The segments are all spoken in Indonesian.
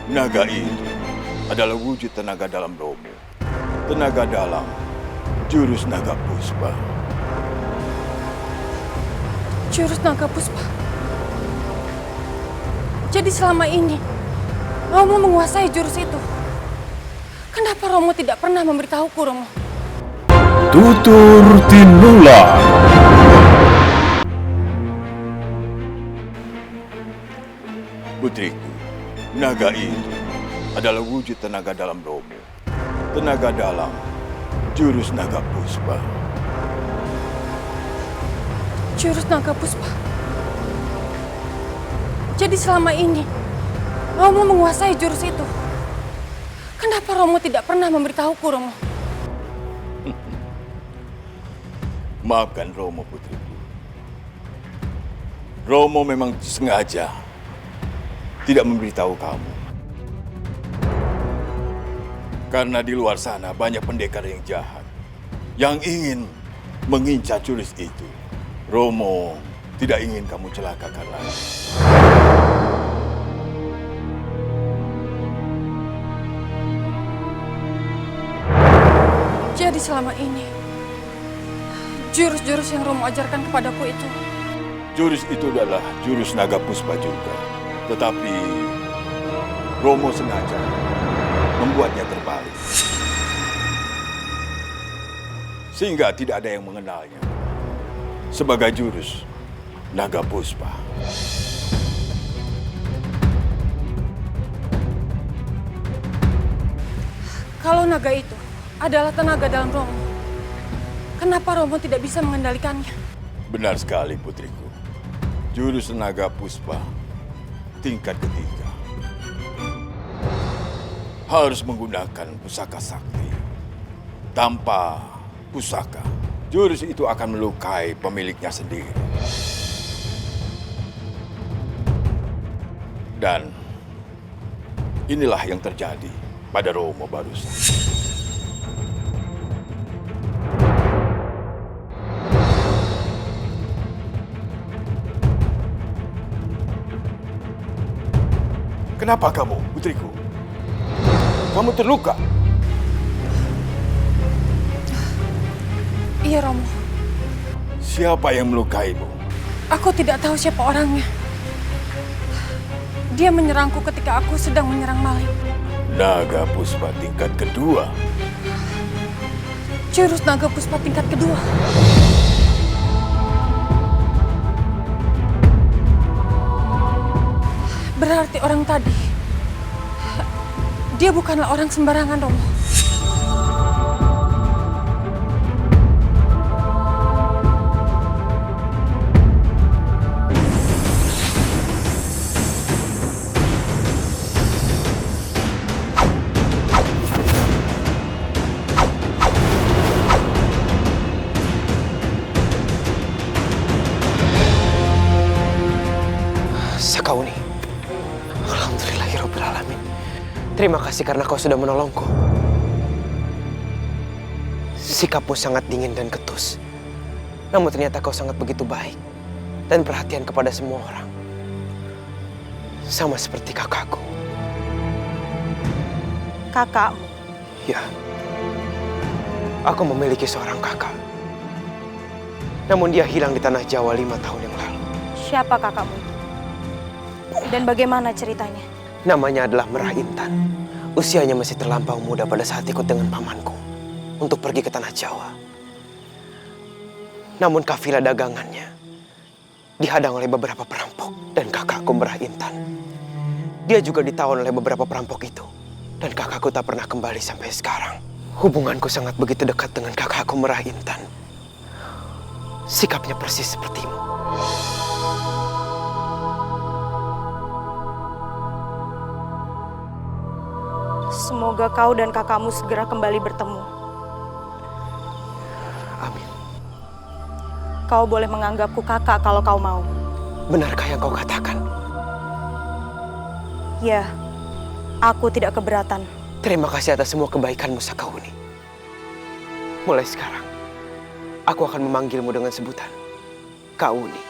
Naga itu adalah wujud tenaga dalam Romo. Tenaga dalam jurus naga puspa. Jurus naga puspa. Jadi selama ini Romo menguasai jurus itu. Kenapa Romo tidak pernah memberitahuku, Romo? Tutur Tinular. Putriku, naga itu adalah wujud tenaga dalam Romo. Tenaga dalam jurus naga puspa. Jurus naga puspa. Jadi selama ini Romo menguasai jurus itu. Kenapa Romo tidak pernah memberitahuku, Romo? Maafkan Romo, putriku. Romo memang sengaja tidak memberitahu kamu. Karena di luar sana banyak pendekar yang jahat yang ingin mengincar jurus itu. Romo tidak ingin kamu celakakan lagi. Jadi selama ini jurus-jurus yang Romo ajarkan kepadaku itu. Jurus itu adalah jurus naga puspa juga. Tetapi Romo sengaja membuatnya terbalik. Sehingga tidak ada yang mengenalnya sebagai jurus naga puspa. Kalau naga itu adalah tenaga dalam Romo, kenapa Romo tidak bisa mengendalikannya? Benar sekali, putriku. Jurus naga puspa tingkat ketiga harus menggunakan pusaka sakti. Tanpa pusaka, jurus itu akan melukai pemiliknya sendiri. Dan inilah yang terjadi pada Romo barusan. Kenapa kamu, putriku? Kamu terluka? Iya, Romo. Siapa yang melukaimu? Aku tidak tahu siapa orangnya. Dia menyerangku ketika aku sedang menyerang maling. Naga puspa tingkat kedua. Jurus naga puspa tingkat kedua. Berarti orang tadi, dia bukanlah orang sembarangan, Romo. Sakauni. Alhamdulillahirrabbilalamin. Terima kasih karena kau sudah menolongku. Sikapmu sangat dingin dan ketus. Namun ternyata kau sangat begitu baik dan perhatian kepada semua orang. Sama seperti kakakku. Kakakmu? Ya. Aku memiliki seorang kakak. Namun dia hilang di tanah Jawa 5 tahun yang lalu. Siapa kakakmu itu? Dan bagaimana ceritanya? Namanya adalah Merah Intan. Usianya masih terlampau muda pada saat ikut dengan pamanku untuk pergi ke tanah Jawa. Namun kafilah dagangannya dihadang oleh beberapa perampok dan kakakku Merah Intan. Dia juga ditawan oleh beberapa perampok itu. Dan kakakku tak pernah kembali sampai sekarang. Hubunganku sangat begitu dekat dengan kakakku Merah Intan. Sikapnya persis sepertimu. Semoga kau dan kakakmu segera kembali bertemu. Amin. Kau boleh menganggapku kakak kalau kau mau. Benarkah yang kau katakan? Ya, aku tidak keberatan. Terima kasih atas semua kebaikanmu, Sakauni. Mulai sekarang, aku akan memanggilmu dengan sebutan Kauni.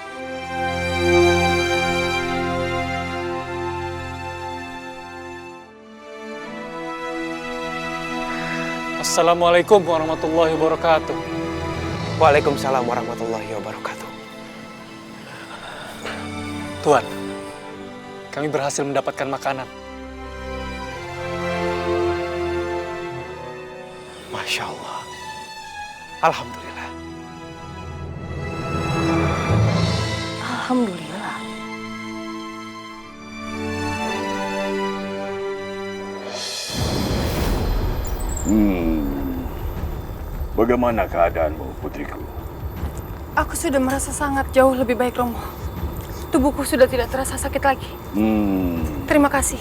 Assalamualaikum warahmatullahi wabarakatuh. Waalaikumsalam warahmatullahi wabarakatuh. Tuan, kami berhasil mendapatkan makanan. Masya Allah. Alhamdulillah. Alhamdulillah. Bagaimana keadaanmu, putriku? Aku sudah merasa sangat jauh lebih baik, Romo. Tubuhku sudah tidak terasa sakit lagi. Terima kasih.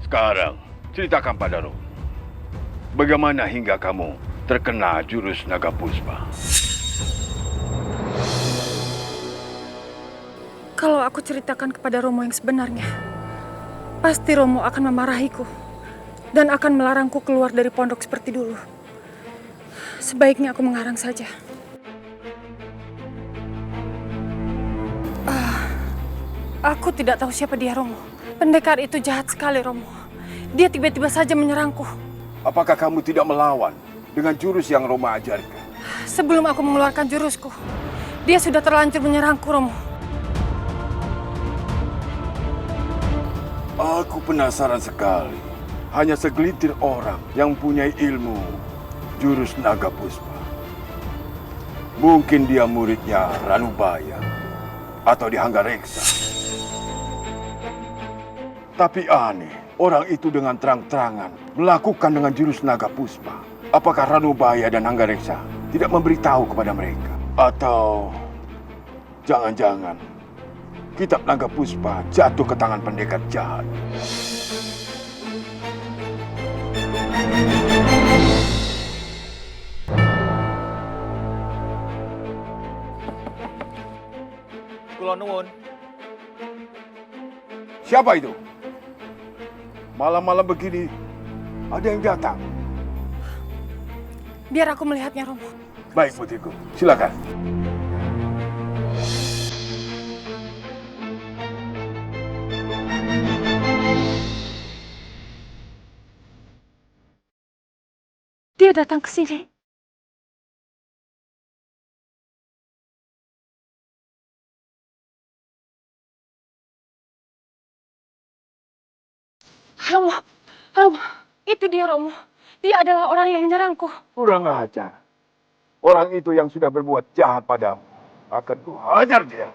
Sekarang, ceritakan pada Romo. Bagaimana hingga kamu terkena jurus naga puspa? Kalau aku ceritakan kepada Romo yang sebenarnya, pasti Romo akan memarahiku dan akan melarangku keluar dari pondok seperti dulu. Sebaiknya aku mengarang saja. Aku tidak tahu siapa dia, Romo. Pendekar itu jahat sekali, Romo. Dia tiba-tiba saja menyerangku. Apakah kamu tidak melawan dengan jurus yang Roma ajarkan? Sebelum aku mengeluarkan jurusku, dia sudah terlanjur menyerangku, Romo. Aku penasaran sekali. Hanya segelintir orang yang punya ilmu jurus naga puspa. Mungkin dia muridnya Ranubaya atau Dihangga Reksa. Tapi aneh, orang itu dengan terang-terangan melakukan dengan jurus naga puspa. Apakah Ranubaya dan Hangga Reksa tidak memberitahu kepada mereka? Atau jangan-jangan kitab naga puspa jatuh ke tangan pendekar jahat? Kula nuwun. Siapa itu? Malam-malam begini ada yang datang. Biar aku melihatnya, Romo. Baik, putriku. Silakan. Dia datang ke sini. Romo, Romo, itu dia, Romo. Dia adalah orang yang menyerangku. Kurang ajar. Orang itu yang sudah berbuat jahat padamu. Akan kuhajar dia.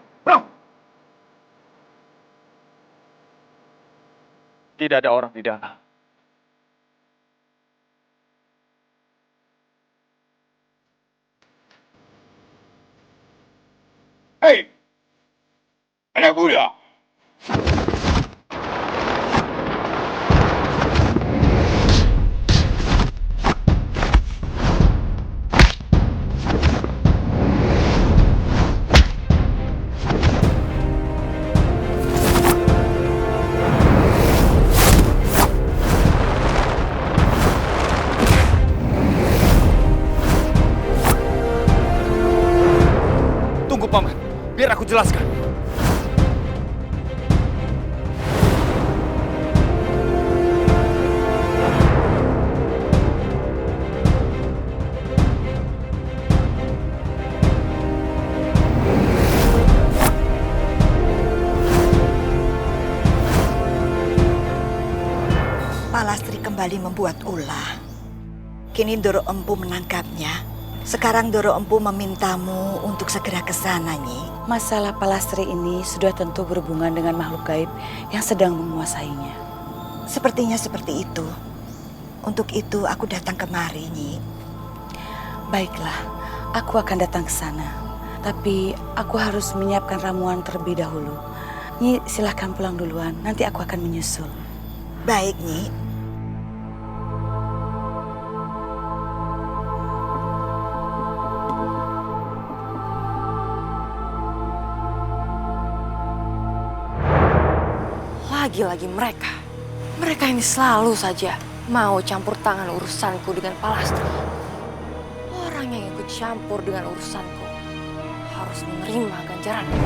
Tidak ada orang di dalam. Hei! Anak muda! Tunggu, Paman. Biar aku jelaskan. Palastri kembali membuat ulah. Kini Doro Empu menangkapnya. Sekarang Doro Empu memintamu untuk segera ke sana, Nyi. Masalah Palastri ini sudah tentu berhubungan dengan makhluk gaib yang sedang menguasainya. Sepertinya seperti itu. Untuk itu aku datang kemari, Nyi. Baiklah, aku akan datang ke sana. Tapi aku harus menyiapkan ramuan terlebih dahulu. Nyi, silahkan pulang duluan. Nanti aku akan menyusul. Baik, Nyi. Lagi-lagi mereka. Mereka ini selalu saja mau campur tangan urusanku dengan Palastri. Orang yang ikut campur dengan urusanku harus menerima ganjarannya.